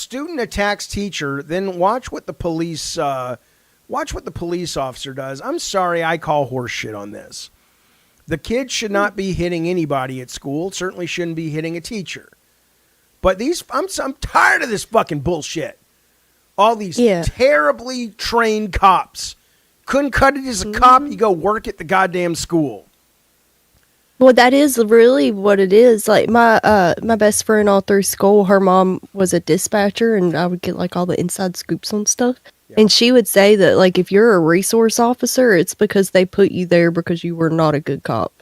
student attacks teacher, then watch what the police officer does. I'm sorry, I call horse shit on this. The kid should not be hitting anybody at school. Certainly shouldn't be hitting a teacher. But I'm tired of this fucking bullshit. All these terribly trained cops. Couldn't cut it as a cop. You go work at the goddamn school. Well, that is really what it is. Like my best friend all through school, her mom was a dispatcher, and I would get like all the inside scoops on stuff. Yeah. And she would say that like if you're a resource officer, it's because they put you there because you were not a good cop.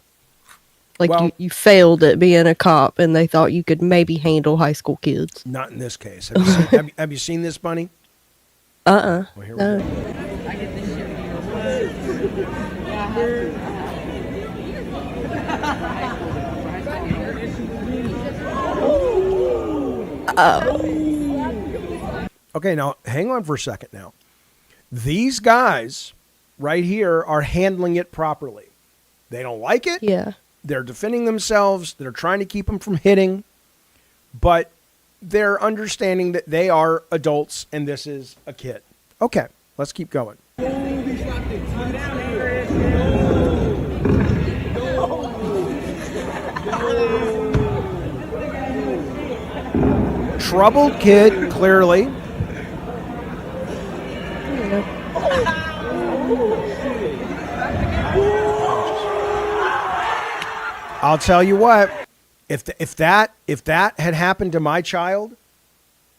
Like you failed at being a cop, and they thought you could maybe handle high school kids. Not in this case. Have you seen this, Bunny? Well, here we go. Okay, now hang on for a second now. These guys right here are handling it properly. They don't like it. Yeah. They're defending themselves. They're trying to keep them from hitting. But they're understanding that they are adults and this is a kid. Okay, let's keep going. Troubled kid, clearly. I'll tell you what, if that had happened to my child,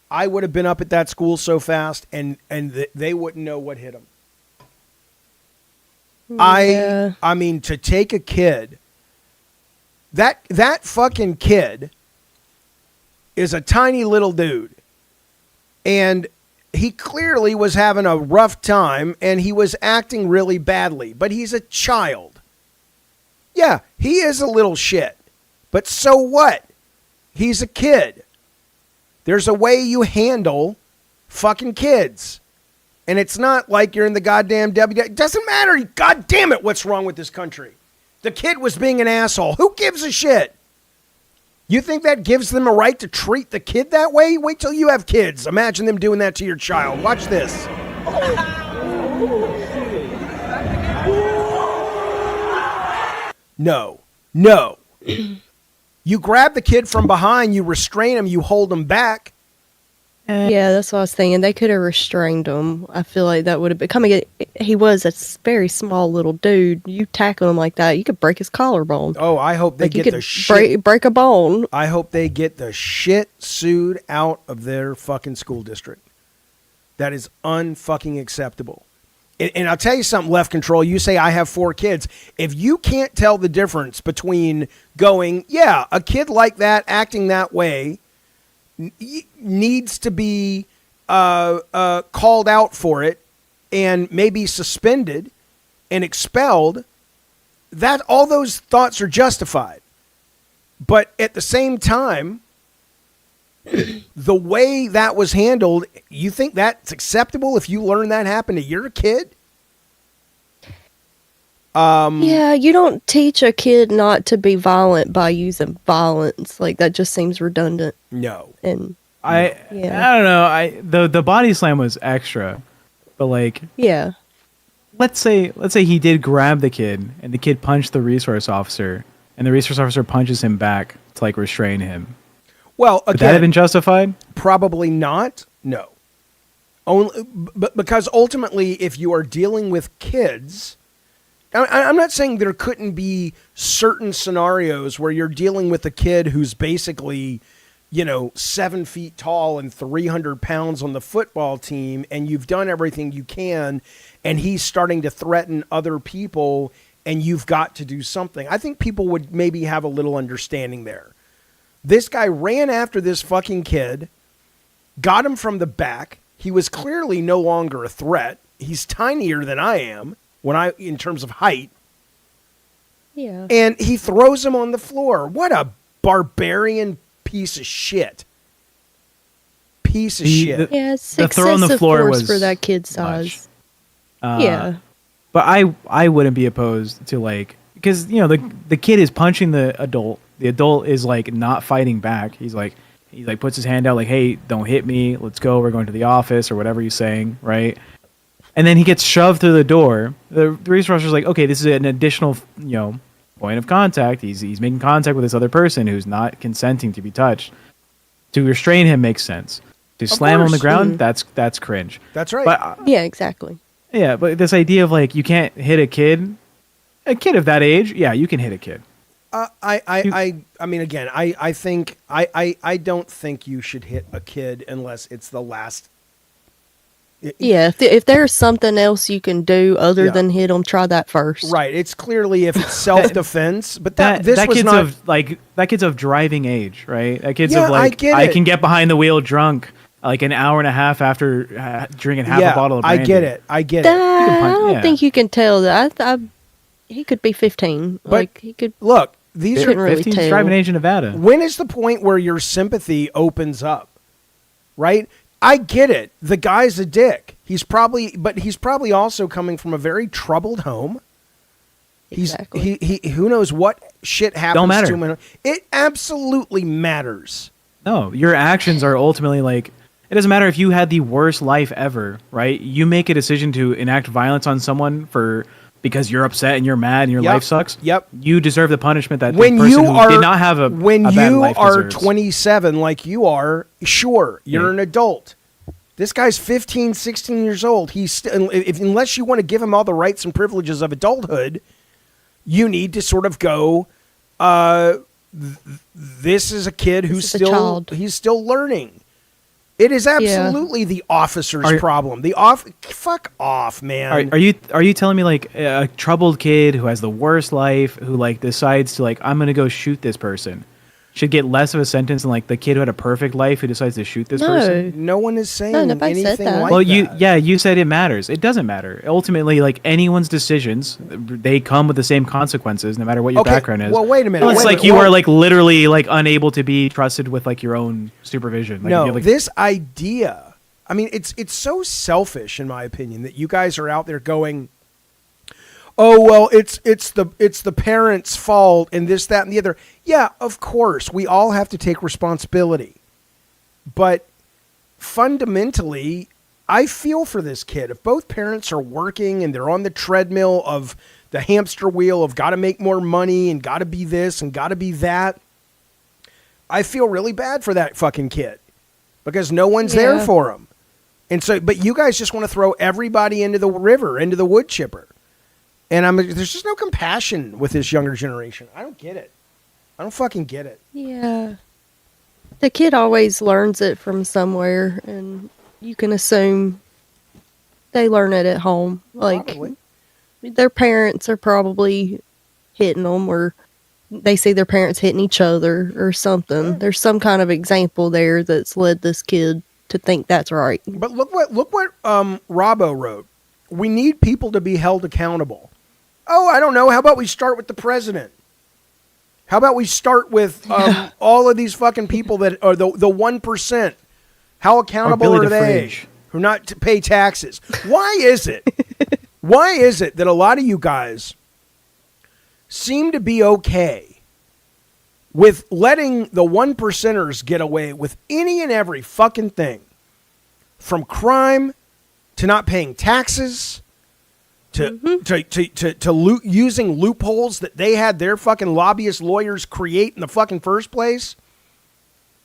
I would have been up at that school so fast and they wouldn't know what hit them. Yeah. I mean, to take a kid, that fucking kid is a tiny little dude. And he clearly was having a rough time and he was acting really badly, but he's a child. Yeah, he is a little shit. But so what? He's a kid. There's a way you handle fucking kids. And it's not like you're in the goddamn It doesn't matter. God damn it, what's wrong with this country? The kid was being an asshole. Who gives a shit? You think that gives them a right to treat the kid that way? Wait till you have kids. Imagine them doing that to your child. Watch this. No. You grab the kid from behind, you restrain him, you hold him back. Yeah, that's what I was thinking. They could have restrained him. I feel like that would have been he was a very small little dude. You tackle him like that, you could break his collarbone. Oh, I hope they get the shit. Break a bone. I hope they get the shit sued out of their fucking school district. That is unfucking acceptable. And I'll tell you something, Left Control. You say I have 4 kids. If you can't tell the difference between going, yeah, a kid like that acting that way needs to be called out for it and maybe suspended and expelled, that all those thoughts are justified. But at the same time, the way that was handled, you think that's acceptable if you learn that happened to your kid? Yeah, you don't teach a kid not to be violent by using violence. Like, that just seems redundant. No. And I don't know. The body slam was extra, but like, yeah. Let's say he did grab the kid and the kid punched the resource officer and the resource officer punches him back to like restrain him. Well, again, would that have been justified? Probably not. No. Only, but because ultimately, if you are dealing with kids, I'm not saying there couldn't be certain scenarios where you're dealing with a kid who's basically, 7 feet tall and 300 pounds on the football team, and you've done everything you can, and he's starting to threaten other people, and you've got to do something. I think people would maybe have a little understanding there. This guy ran after this fucking kid, got him from the back. He was clearly no longer a threat. He's tinier than I am in terms of height. Yeah. And he throws him on the floor. What a barbarian piece of shit. Piece of shit. Yeah, it's excessive force for that kid's size. Yeah. But I wouldn't be opposed to like, because the kid is punching the adult. The adult is like not fighting back. He's like He like puts his hand out like, "Hey, don't hit me. Let's go. We're going to the office," or whatever he's saying, right? And then he gets shoved through the door. The resource officer's like, "Okay, this is an additional, point of contact. He's making contact with this other person who's not consenting to be touched. To restrain him makes sense. To slam him on the ground, that's cringe. That's right. But, Yeah, exactly. yeah, but this idea of like you can't hit a kid of that age, yeah, you can hit a kid. I mean, again, I think I don't think you should hit a kid unless it's the last. Yeah, if there's something else you can do other than hit them, try that first. Right. It's clearly if it's self-defense, but That was kid's not that kid's of driving age, right? That kid's Yeah, of like I can get behind the wheel drunk like an hour and a half after drinking half a bottle of brandy. I get it. I get I it. don't think you can tell that. He could be 15. But like he could. Look, these Couldn't are really 15's tell. driving age in Nevada. when is the point where your sympathy opens up? Right? I get it. The guy's a dick. He's probably also coming from a very troubled home. Exactly. He who knows what shit happens Don't matter. to him. It absolutely matters. No, your actions are ultimately like it doesn't matter if you had the worst life ever, right? You make a decision to enact violence on someone because you're upset and you're mad and your Yep. life sucks. Yep. You deserve the punishment that When the person you who are did not have a bad life deserves. 27 like you are, sure, you're an adult. This guy's 15, 16 years old. He's unless you want to give him all the rights and privileges of adulthood, you need to sort of go, this is a kid who's This is a child. he's still learning. It is absolutely the officer's problem. Fuck off, man. Are you telling me like a troubled kid who has the worst life who like decides to like I'm gonna go shoot this person should get less of a sentence than like the kid who had a perfect life who decides to shoot this person? No one is saying nobody said anything that. like Well, that. you said it matters. It doesn't matter. Ultimately, like anyone's decisions, they come with the same consequences, no matter what your background is. Well, wait a minute. Unless wait a like minute. you Well, are like literally like unable to be trusted with like your own supervision. Like, if no, you, like, this idea. I mean, it's so selfish, in my opinion, that you guys are out there going, "Oh well, it's the parents' fault," and this, that, and the other. Yeah, of course, we all have to take responsibility, but fundamentally, I feel for this kid. If both parents are working and they're on the treadmill of the hamster wheel of got to make more money and got to be this and got to be that, I feel really bad for that fucking kid because no one's there for him. And so, but you guys just want to throw everybody into the river, into the wood chipper. And there's just no compassion with this younger generation. I don't get it. I don't fucking get it. Yeah. The kid always learns it from somewhere, and you can assume they learn it at home. Like, Probably. their parents are probably hitting them, or they see their parents hitting each other or something. Yeah. There's some kind of example there that's led this kid to think that's right. But look what Robbo wrote. We need people to be held accountable. Oh, I don't know. How about we start with the president? How about we start with all of these fucking people that are the 1%? How accountable Billy are the they? Fridge. Who not to pay taxes? Why is it? Why is it that a lot of you guys seem to be okay with letting the 1%ers get away with any and every fucking thing, from crime to not paying taxes to using loopholes that they had their fucking lobbyist lawyers create in the fucking first place?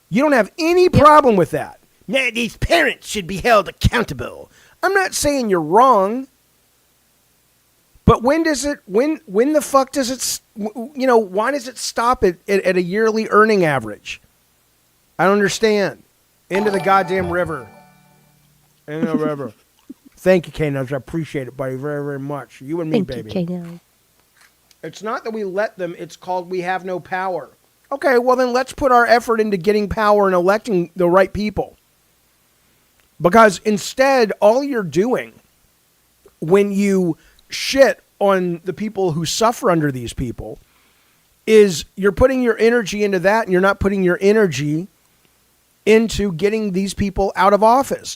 You don't have any problem with that. Now, these parents should be held accountable. I'm not saying you're wrong, but when the fuck does it, why does it stop at a yearly earning average? I don't understand. Into the goddamn river. Into the river. Thank you, K-Nubs. I appreciate it, buddy, very, very much. You and me, baby. Thank you, K-Nub. It's not that we let them. It's called we have no power. Okay, well then let's put our effort into getting power and electing the right people. Because instead, all you're doing when you shit on the people who suffer under these people is you're putting your energy into that, and you're not putting your energy into getting these people out of office.